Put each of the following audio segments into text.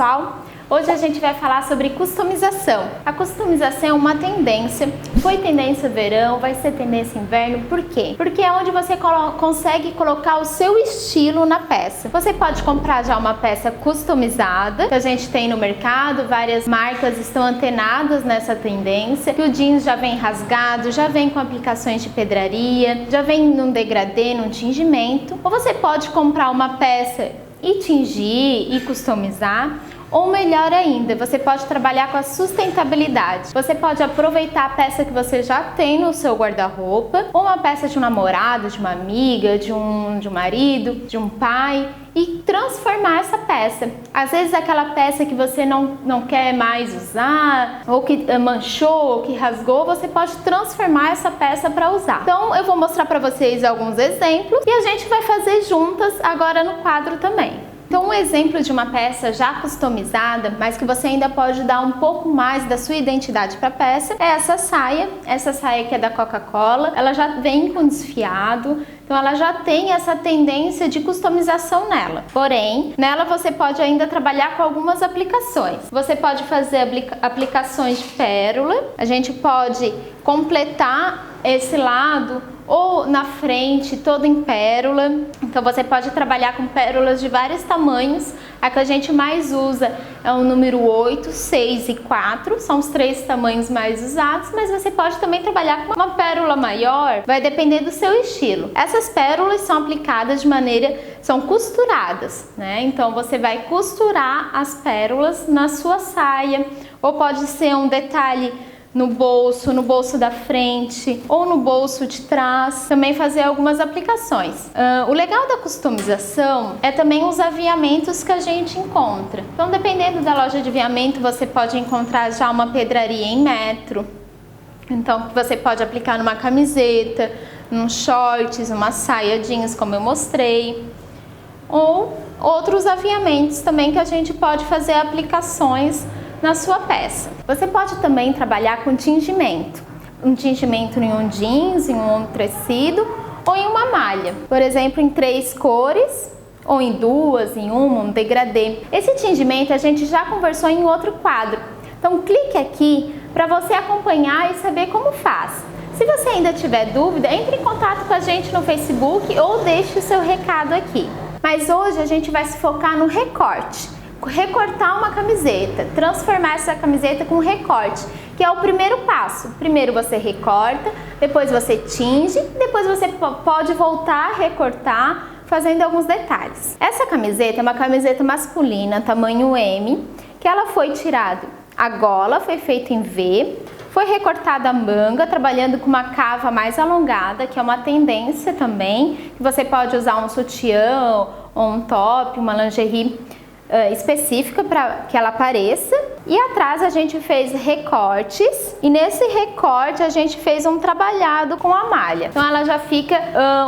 pessoal! Hoje a gente vai falar sobre customização. A customização é uma tendência, foi tendência verão, vai ser tendência inverno, por quê? Porque é onde você consegue colocar o seu estilo na peça. Você pode comprar já uma peça customizada, que a gente tem no mercado, várias marcas estão antenadas nessa tendência, que o jeans já vem rasgado, já vem com aplicações de pedraria, já vem num degradê, num tingimento. Ou você pode comprar uma peça e tingir e customizar. Ou melhor ainda, você pode trabalhar com a sustentabilidade. Você pode aproveitar a peça que você já tem no seu guarda-roupa, ou uma peça de um namorado, de uma amiga, de um marido, de um pai, e transformar essa peça. Às vezes aquela peça que você não quer mais usar, ou que manchou, ou que rasgou, você pode transformar essa peça para usar. Então eu vou mostrar para vocês alguns exemplos e a gente vai fazer juntas agora no quadro também. Então, um exemplo de uma peça já customizada, mas que você ainda pode dar um pouco mais da sua identidade para a peça, é essa saia. Essa saia que é da Coca-Cola, ela já vem com desfiado, então ela já tem essa tendência de customização nela. Porém, nela você pode ainda trabalhar com algumas aplicações. Você pode fazer aplicações de pérola, a gente pode completar esse lado ou na frente, todo em pérola. Então você pode trabalhar com pérolas de vários tamanhos. A que a gente mais usa é o número 8, 6 e 4, são os 3 tamanhos mais usados, mas você pode também trabalhar com uma pérola maior, vai depender do seu estilo. Essas pérolas são aplicadas de maneira, são costuradas, né? Então você vai costurar as pérolas na sua saia, ou pode ser um detalhe no bolso da frente ou no bolso de trás, também fazer algumas aplicações. O legal da customização é também os aviamentos que a gente encontra. Então, dependendo da loja de aviamento, você pode encontrar já uma pedraria em metro. Então, você pode aplicar numa camiseta, num shorts, uma saia jeans, como eu mostrei. Ou outros aviamentos também que a gente pode fazer aplicações na sua peça. Você pode também trabalhar com tingimento. Um tingimento em um jeans, em um tecido ou em uma malha. Por exemplo, em 3 cores ou em 2, em uma, um degradê. Esse tingimento a gente já conversou em outro quadro. Então clique aqui para você acompanhar e saber como faz. Se você ainda tiver dúvida, entre em contato com a gente no Facebook ou deixe o seu recado aqui. Mas hoje a gente vai se focar no recorte. Recortar uma camiseta, transformar essa camiseta com recorte, que é o primeiro passo. Primeiro você recorta, depois você tinge, depois você pode voltar a recortar, fazendo alguns detalhes. Essa camiseta é uma camiseta masculina, tamanho M, que ela foi tirada, a gola foi feita em V, foi recortada a manga, trabalhando com uma cava mais alongada, que é uma tendência também, que você pode usar um sutiã ou um top, uma lingerie específica para que ela apareça. E atrás a gente fez recortes e nesse recorte a gente fez um trabalhado com a malha. Então ela já fica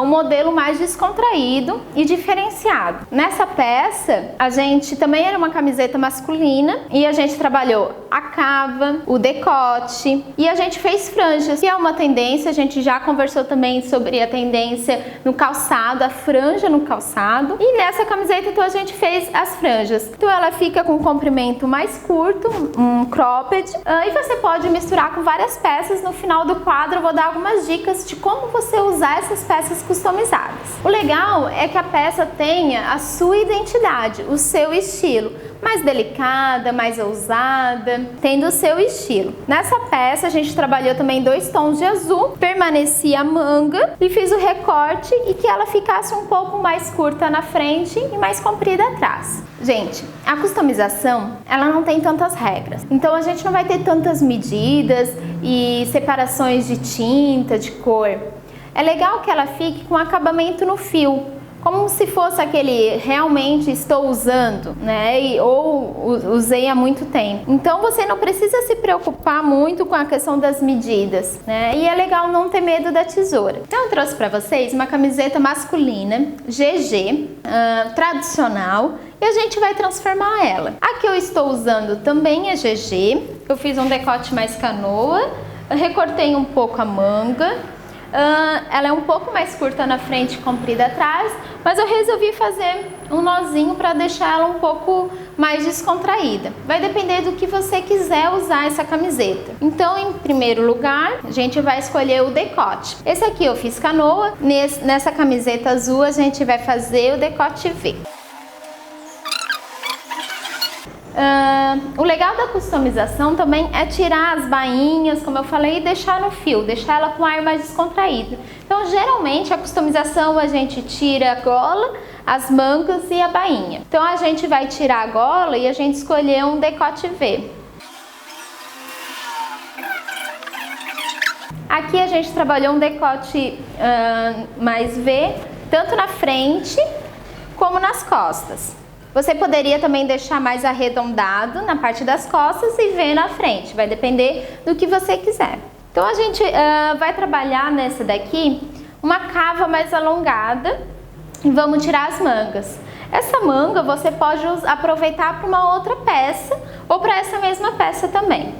um modelo mais descontraído e diferenciado. Nessa peça a gente também era uma camiseta masculina e a gente trabalhou a cava, o decote e a gente fez franjas, que é uma tendência. A gente já conversou também sobre a tendência no calçado, a franja no calçado, e nessa camiseta então a gente fez as franjas. Então ela fica com um comprimento mais curto, um cropped, e você pode misturar com várias peças. No final do quadro eu vou dar algumas dicas de como você usar essas peças customizadas. O legal é que a peça tenha a sua identidade, o seu estilo, mais delicada, mais ousada, tendo o seu estilo. Nessa peça a gente trabalhou também 2 tons de azul, permanecia a manga e fiz o recorte e que ela ficasse um pouco mais curta na frente e mais comprida atrás. Gente, a customização, ela não tem tantas regras, então a gente não vai ter tantas medidas e separações de tinta, de cor. É legal que ela fique com acabamento no fio, como se fosse aquele realmente estou usando, né? Ou usei há muito tempo. Então você não precisa se preocupar muito com a questão das medidas, né? E é legal não ter medo da tesoura. Então eu trouxe para vocês uma camiseta masculina GG, tradicional, e a gente vai transformar ela. A que eu estou usando também é GG. Eu fiz um decote mais canoa, recortei um pouco a manga. ela é um pouco mais curta na frente e comprida atrás, mas eu resolvi fazer um nozinho para deixar ela um pouco mais descontraída. Vai depender do que você quiser usar essa camiseta. Então, em primeiro lugar, a gente vai escolher o decote. Esse aqui eu fiz canoa, nessa camiseta azul a gente vai fazer o decote V. O legal da customização também é tirar as bainhas, como eu falei, e deixar no fio, deixar ela com ar mais descontraído. Então, geralmente, a customização a gente tira a gola, as mangas e a bainha. Então, a gente vai tirar a gola e a gente escolher um decote V. Aqui a gente trabalhou um decote mais V, tanto na frente como nas costas. Você poderia também deixar mais arredondado na parte das costas e V na frente, vai depender do que você quiser. Então a gente vai trabalhar nessa daqui uma cava mais alongada e vamos tirar as mangas. Essa manga você pode aproveitar para uma outra peça ou para essa mesma peça também.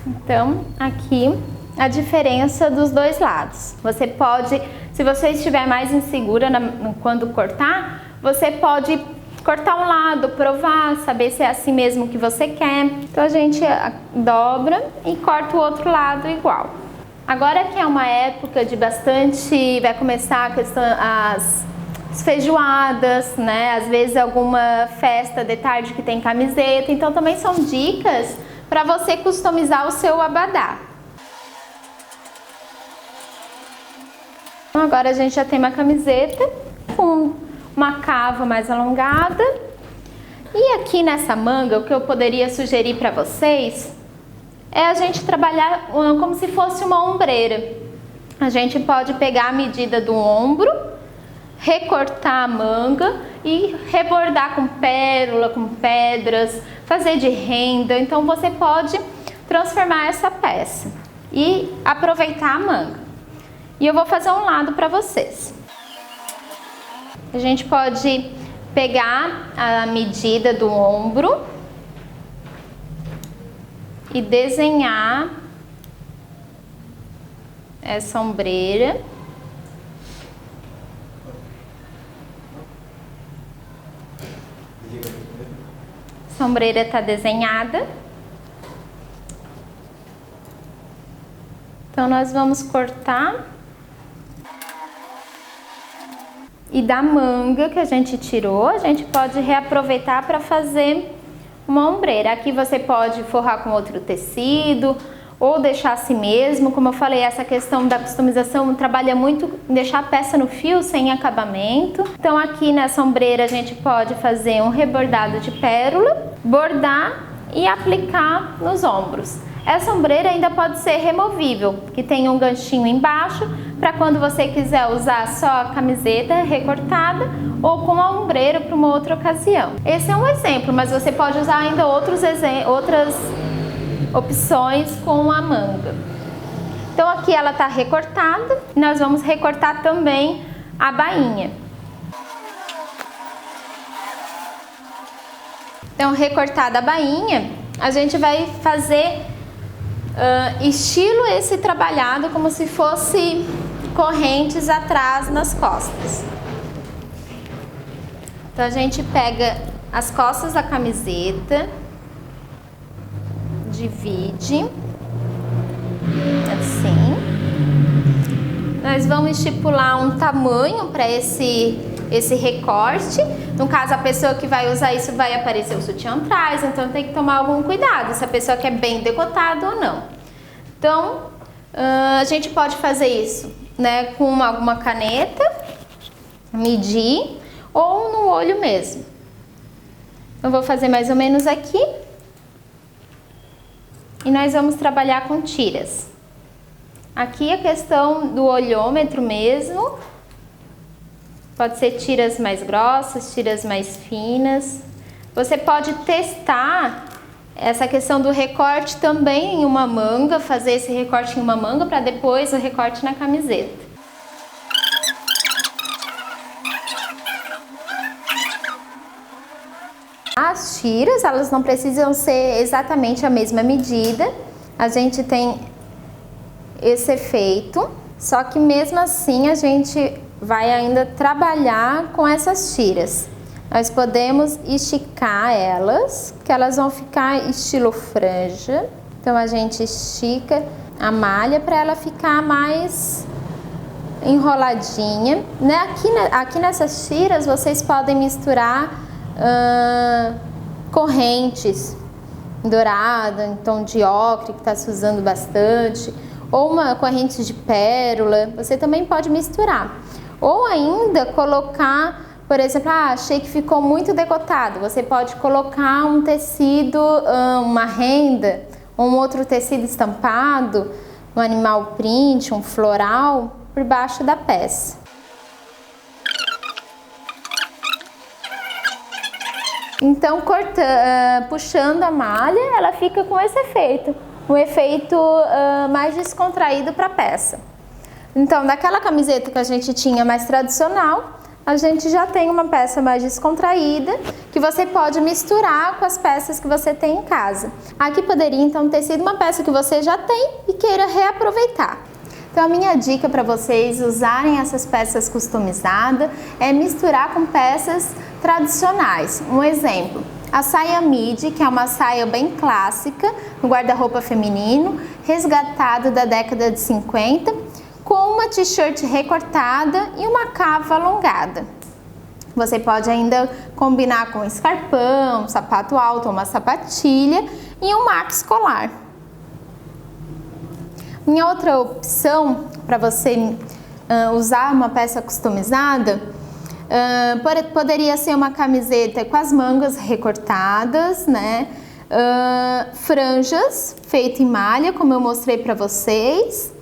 Então aqui a diferença dos dois lados. Você pode, se você estiver mais insegura quando cortar, você pode cortar um lado, provar, saber se é assim mesmo que você quer. Então a gente dobra e corta o outro lado igual. Agora que é uma época de bastante, vai começar a questão, as feijoadas, né? Às vezes alguma festa de tarde que tem camiseta, então também são dicas para você customizar o seu abadá. Então, agora a gente já tem uma camiseta com uma cava mais alongada. E aqui nessa manga, o que eu poderia sugerir para vocês é a gente trabalhar como se fosse uma ombreira. A gente pode pegar a medida do ombro, recortar a manga e rebordar com pérola, com pedras, fazer de renda. Então você pode transformar essa peça e aproveitar a manga. E eu vou fazer um lado para vocês. A gente pode pegar a medida do ombro e desenhar essa ombreira. Essa ombreira está desenhada. Então nós vamos cortar. E da manga que a gente tirou, a gente pode reaproveitar para fazer uma ombreira. Aqui você pode forrar com outro tecido ou deixar assim mesmo. Como eu falei, essa questão da customização trabalha muito em deixar a peça no fio sem acabamento. Então aqui nessa ombreira a gente pode fazer um rebordado de pérola, bordar e aplicar nos ombros. Essa ombreira ainda pode ser removível, que tem um ganchinho embaixo, para quando você quiser usar só a camiseta recortada ou com a ombreira para uma outra ocasião. Esse é um exemplo, mas você pode usar ainda outras opções com a manga. Então aqui ela está recortada, e nós vamos recortar também a bainha. Então, recortada a bainha, a gente vai fazer estilo esse trabalhado como se fosse correntes atrás nas costas. Então a gente pega as costas da camiseta, divide assim. Nós vamos estipular um tamanho para esse recorte. No caso, a pessoa que vai usar isso vai aparecer o sutiã atrás, então tem que tomar algum cuidado se a pessoa quer bem decotado ou não. Então, a gente pode fazer isso, né, com alguma caneta, medir, ou no olho mesmo. Eu vou fazer mais ou menos aqui. E nós vamos trabalhar com tiras. Aqui a questão do olhômetro mesmo. Pode ser tiras mais grossas, tiras mais finas. Você pode testar essa questão do recorte também em uma manga, fazer esse recorte em uma manga para depois o recorte na camiseta. As tiras, elas não precisam ser exatamente a mesma medida. a gente tem esse efeito, só que mesmo assim a gente vai ainda trabalhar com essas tiras. Nós podemos esticar elas, que elas vão ficar estilo franja. Então a gente estica a malha para ela ficar mais enroladinha, né? Aqui nessas tiras vocês podem misturar correntes dourada, em tom de ocre, que está se usando bastante, ou uma corrente de pérola, você também pode misturar. Ou ainda colocar, por exemplo, achei que ficou muito decotado, você pode colocar um tecido, uma renda, ou um outro tecido estampado, um animal print, um floral, por baixo da peça. Então, puxando a malha, ela fica com esse efeito, um efeito mais descontraído para a peça. Então, daquela camiseta que a gente tinha mais tradicional, a gente já tem uma peça mais descontraída, que você pode misturar com as peças que você tem em casa. Aqui poderia então ter sido uma peça que você já tem e queira reaproveitar. Então a minha dica para vocês usarem essas peças customizadas é misturar com peças tradicionais. Um exemplo, a saia midi, que é uma saia bem clássica no guarda-roupa feminino, resgatado da década de 50, com uma t-shirt recortada e uma cava alongada. Você pode ainda combinar com um escarpão, um sapato alto, uma sapatilha e um max colar. Minha outra opção para você usar uma peça customizada poderia ser uma camiseta com as mangas recortadas, né? Franjas feita em malha, como eu mostrei para vocês.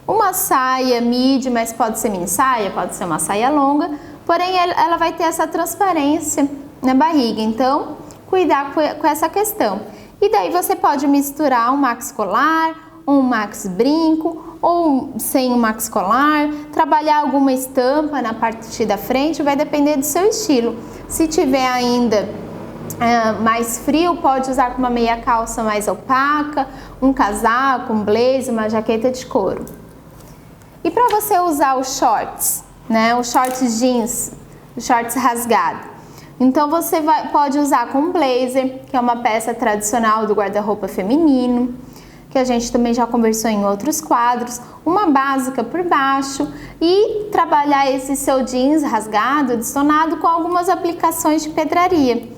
Uma saia midi, mas pode ser mini saia, pode ser uma saia longa, porém ela vai ter essa transparência na barriga, então cuidar com essa questão. E daí você pode misturar um max colar, um max brinco ou sem um max colar, trabalhar alguma estampa na parte da frente, vai depender do seu estilo. Se tiver ainda mais frio, pode usar com uma meia calça mais opaca, um casaco, um blazer, uma jaqueta de couro. E para você usar os shorts, né, os shorts jeans, os shorts rasgados, então você pode usar com um blazer, que é uma peça tradicional do guarda-roupa feminino, que a gente também já conversou em outros quadros, uma básica por baixo e trabalhar esse seu jeans rasgado, adesonado com algumas aplicações de pedraria.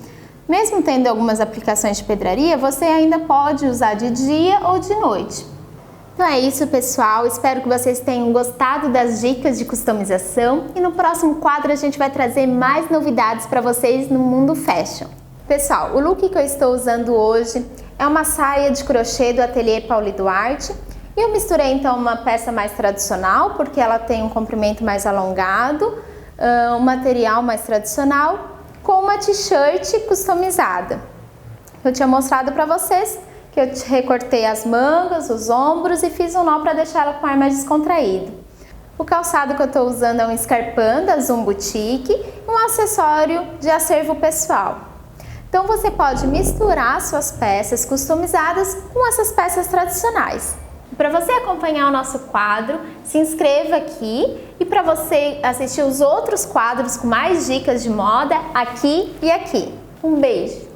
Mesmo tendo algumas aplicações de pedraria, você ainda pode usar de dia ou de noite. Então é isso, pessoal, espero que vocês tenham gostado das dicas de customização e no próximo quadro a gente vai trazer mais novidades para vocês no mundo fashion. Pessoal, o look que eu estou usando hoje é uma saia de crochê do Ateliê Pauli Duarte e eu misturei então uma peça mais tradicional, porque ela tem um comprimento mais alongado, um material mais tradicional, com uma t-shirt customizada. Eu tinha mostrado para vocês que eu recortei as mangas, os ombros e fiz um nó para deixar ela com ar mais descontraído. O calçado que eu estou usando é um escarpão da Zoom Boutique e um acessório de acervo pessoal. Então você pode misturar suas peças customizadas com essas peças tradicionais. Para você acompanhar o nosso quadro, se inscreva aqui e para você assistir os outros quadros com mais dicas de moda aqui e aqui. Um beijo!